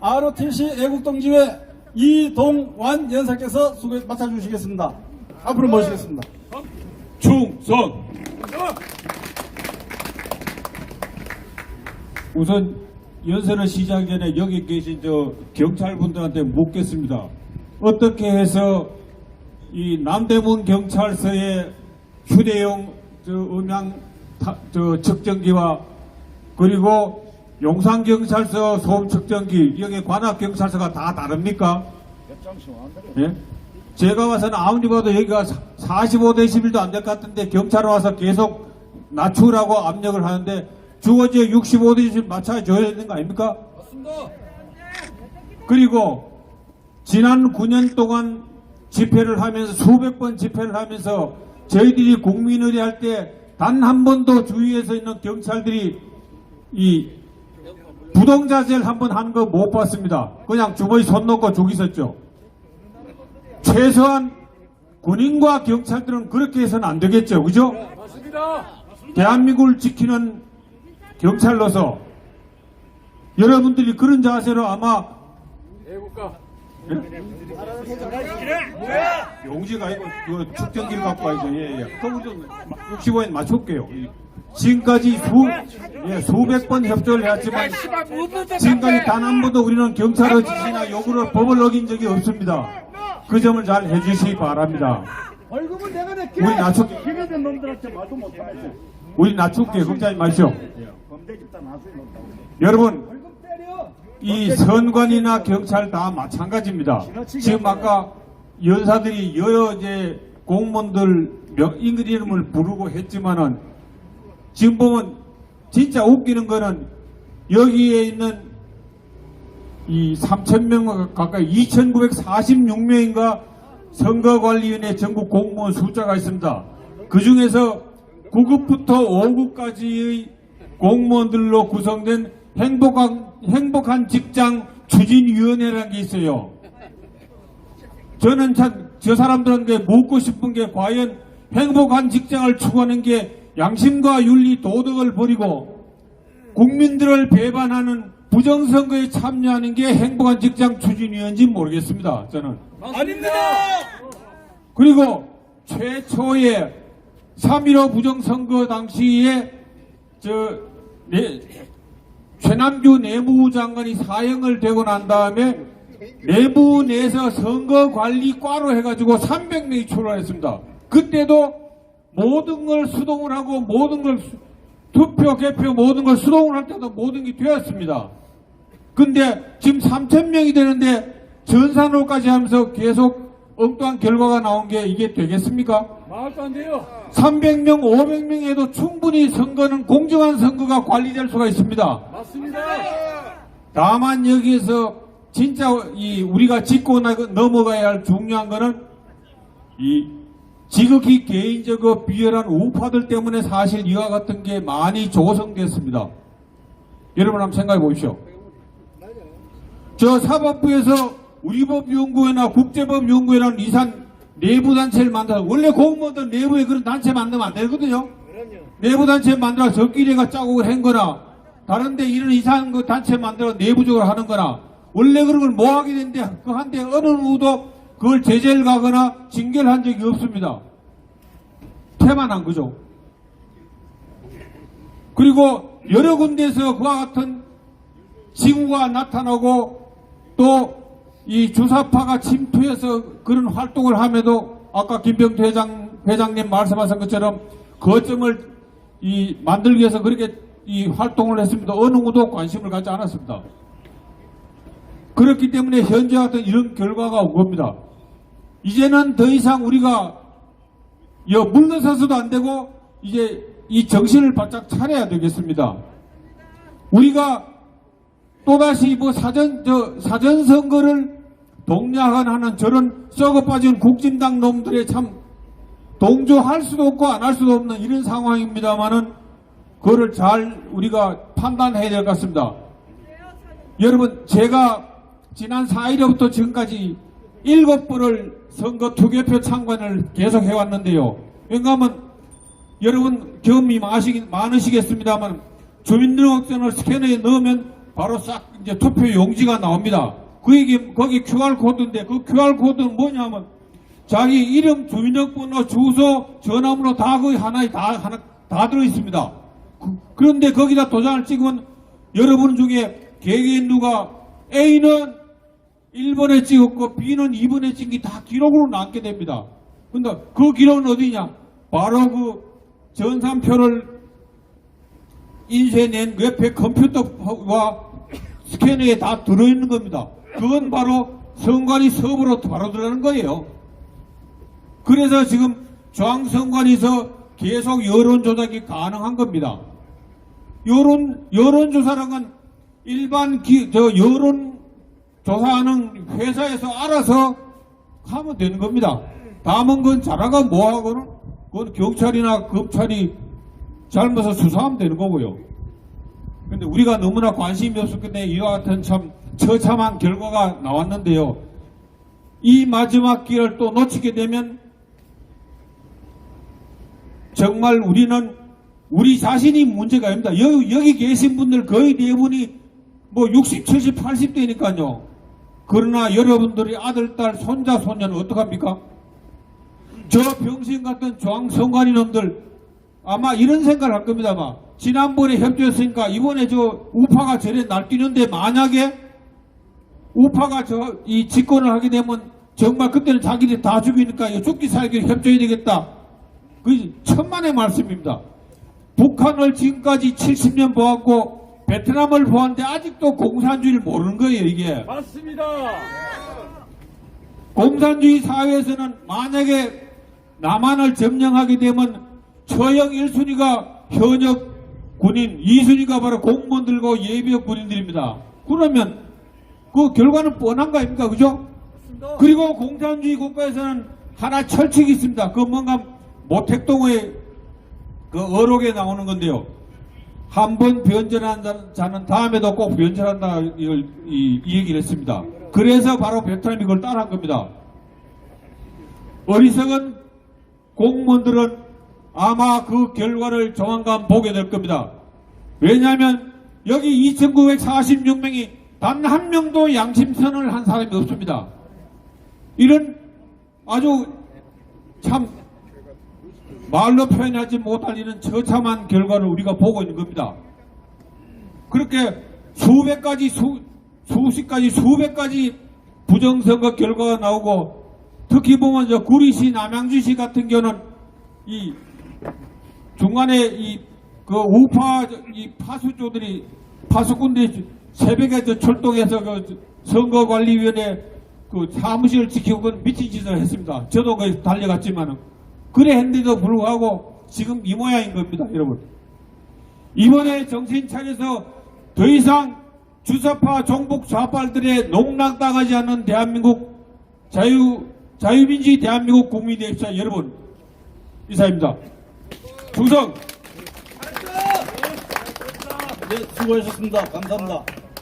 ROTC 애국동지회 이동완 연사께서 수고 맡아주시겠습니다. 앞으로 모시겠습니다. 충성! 우선 연설을 시작 전에 여기 계신 경찰분들한테 묻겠습니다. 어떻게 해서 이 남대문 경찰서의 휴대용 음향 측정기와 그리고 용산경찰서 소음 측정기, 여기 관악경찰서가 다 다릅니까? 예? 제가 와서는 아무리 봐도 여기가 45dB도 안 될 것 같은데 경찰 와서 계속 낮추라고 압력을 하는데 주어지에 65dB 맞춰줘야 되는 거 아닙니까? 맞습니다. 그리고 지난 9년 동안 집회를 하면서 수백 번 집회를 하면서 저희들이 국민의례 할 때 단 한 번도 주위에서 있는 경찰들이 이 부동자세를 한 번 한 거 못 봤습니다. 그냥 주머니 손 놓고 죽 있었죠. 최소한 군인과 경찰들은 그렇게 해서는 안 되겠죠. 그죠? 맞습니다. 대한민국을 지키는 경찰로서 여러분들이 그런 자세로 아마 애국가 용지가 아니고 측정기를 갖고 와야죠. 그거 좀 65엔 맞출게요. 지금까지 수백 번 협조를 해왔지만 지금까지 단 한 번도 우리는 경찰의 지시나 요구를 법을 어긴 적이 없습니다. 그 점을 잘 해주시기 바랍니다. 벌금은 내가 낼게. 우리 낮출게. 기회된 놈들한테 말도 못하면서. 우리 낮출게. 걱정하지 마시오. 여러분, 이 선관이나 경찰 다 마찬가지입니다. 지금 아까 연사들이 여러 이제 공무원들 이름을 부르고 했지만은 지금 보면 진짜 웃기는 거는 여기에 있는 이 3,000명 가까이 2,946명인가 선거관리위원회 전국 공무원 숫자가 있습니다. 그 중에서 9급부터 5급까지의 공무원들로 구성된 행복한 직장 추진위원회라는 게 있어요. 저는 참 저 사람들한테 묻고 싶은 게 과연 행복한 직장을 추구하는 게 양심과 윤리 도덕을 버리고 국민들을 배반하는 부정선거에 참여하는 게 행복한 직장 추진위원인지 모르겠습니다. 저는 아닙니다. 그리고 최초의 3.15 부정선거 당시에 최남규 내무부 장관이 사형을 되고 난 다음에 내부 내에서 선거관리과로 해가지고 300명이 출마했습니다. 그때도 모든 걸 수동을 하고 모든 걸 투표, 개표 모든 걸 수동을 할 때도 모든 게 되었습니다. 근데 지금 3,000명이 되는데 전산으로까지 하면서 계속 엉뚱한 결과가 나온 게 이게 되겠습니까? 말도 안 돼요. 300명, 500명 해도 충분히 선거는 공정한 선거가 관리될 수가 있습니다. 맞습니다. 다만 여기에서 진짜 우리가 짚고 넘어가야 할 중요한 거는 이 지극히 개인적으로 비열한 우파들 때문에 사실 이와 같은 게 많이 조성됐습니다. 여러분 한번 생각해 보십시오. 저 사법부에서 우리법연구회나 국제법연구회라는 이산 내부단체를 만들어 원래 공무원들 내부에 그런 단체 만들면 안 되거든요. 내부단체 만들어 저끼리가 짜고 한 거나 다른데 이런 이상한 거 단체 만들어 내부적으로 하는 거나 원래 그런 걸 뭐 하게 되는데 그 한데 어느 누구도 그걸 제재를 가거나 징계를 한 적이 없습니다. 태만한 거죠. 그리고 여러 군데에서 그와 같은 징후가 나타나고 또 이 주사파가 침투해서 그런 활동을 함에도 아까 김병태 회장님 말씀하신 것처럼 거점을 만들기 위해서 그렇게 활동을 했습니다. 어느 누구도 관심을 갖지 않았습니다. 그렇기 때문에 현재 같은 이런 결과가 온 겁니다. 이제는 더 이상 우리가 물러서서도 안 되고 이제 이 정신을 바짝 차려야 되겠습니다. 우리가 또다시 사전선거를 독려하는 저런 썩어 빠진 국진당 놈들의 참 동조할 수도 없고 안 할 수도 없는 이런 상황입니다만은 그거를 잘 우리가 판단해야 될 것 같습니다. 여러분, 제가 지난 4일부터 지금까지 7번을 선거 투개표 참관을 계속 해왔는데요. 왜냐하면 여러분 경험이 많으시겠습니다만 주민등록증을 스캐너에 넣으면 바로 싹 이제 투표 용지가 나옵니다. 거기 QR코드인데 그 QR코드는 뭐냐면 자기 이름, 주민등록번호, 주소, 전화번호 다 거기 하나에 다 들어있습니다. 그런데 거기다 도장을 찍으면 여러분 중에 개개인 누가 A는 1번에 찍었고 B는 2번에 찍은 게 다 기록으로 남게 됩니다. 근데 그 기록은 어디냐? 바로 그 전산표를 인쇄해낸 옆에 컴퓨터와 스캐너에 다 들어있는 겁니다. 그건 바로 선관위 서버로 바로 들어가는 거예요. 그래서 지금 중앙선관위에서 계속 여론조작이 가능한 겁니다. 여론조사라는 건 일반 여론조사하는 회사에서 알아서 하면 되는 겁니다. 다만 그건 자라가 뭐하고는 그건 경찰이나 검찰이 잘못해서 수사하면 되는 거고요. 근데 우리가 너무나 관심이 없었기 때문에 이와 같은 참 처참한 결과가 나왔는데요. 이 마지막 기회를 또 놓치게 되면 정말 우리는 우리 자신이 문제가 아닙니다. 여기 계신 분들 거의 대부분이 뭐 60, 70, 80대니까요. 그러나 여러분들이 아들, 딸, 손자, 손녀는 어떡합니까? 저 병신 같은 중앙선관위 놈들 아마 이런 생각을 할 겁니다. 아마 지난번에 협조했으니까 이번에 저 우파가 저래 날뛰는데 만약에 우파가 이 집권을 하게 되면 정말 그때는 자기들이 다 죽이니까 이거 죽기 살기 협조해야 되겠다. 그 천만의 말씀입니다. 북한을 지금까지 70년 보았고 베트남을 보았는데 아직도 공산주의를 모르는 거예요. 이게 맞습니다. 공산주의 사회에서는 만약에 남한을 점령하게 되면 처형 1순위가 현역 군인, 2순위가 바로 공무원들과 예비역 군인들입니다. 그러면 그 결과는 뻔한 거 아닙니까? 그죠? 그리고 공산주의 국가에서는 하나 철칙이 있습니다. 그 뭔가 모택동의 그 어록에 나오는 건데요. 한 번 변절한 자는 다음에도 꼭 변절한다 이 얘기를 했습니다. 그래서 바로 베트남이 그걸 따라한 겁니다. 어리석은 공무원들은 아마 그 결과를 조만간 보게 될 겁니다. 왜냐하면 여기 2,946명이 단 한 명도 양심선언을 한 사람이 없습니다. 이런 아주 참 말로 표현하지 못할 이런 처참한 결과를 우리가 보고 있는 겁니다. 그렇게 수백 가지, 수십 가지, 수백 가지 부정선거 결과가 나오고 특히 보면 저 구리시, 남양주시 같은 경우는 이 중간에 그 우파 파수꾼들이 새벽에 출동해서 그 선거관리위원회 그 사무실을 지키고 미친 짓을 했습니다. 저도 거기 달려갔지만은 그래 했는데도 불구하고 지금 이 모양인 겁니다, 여러분. 이번에 정신 차려서 더 이상 주사파 종북 좌빨들의 농락당하지 않는 대한민국 자유민주주의 대한민국 국민이 됩시다, 여러분. 이사입니다. 충성! 네, 수고하셨습니다. 감사합니다.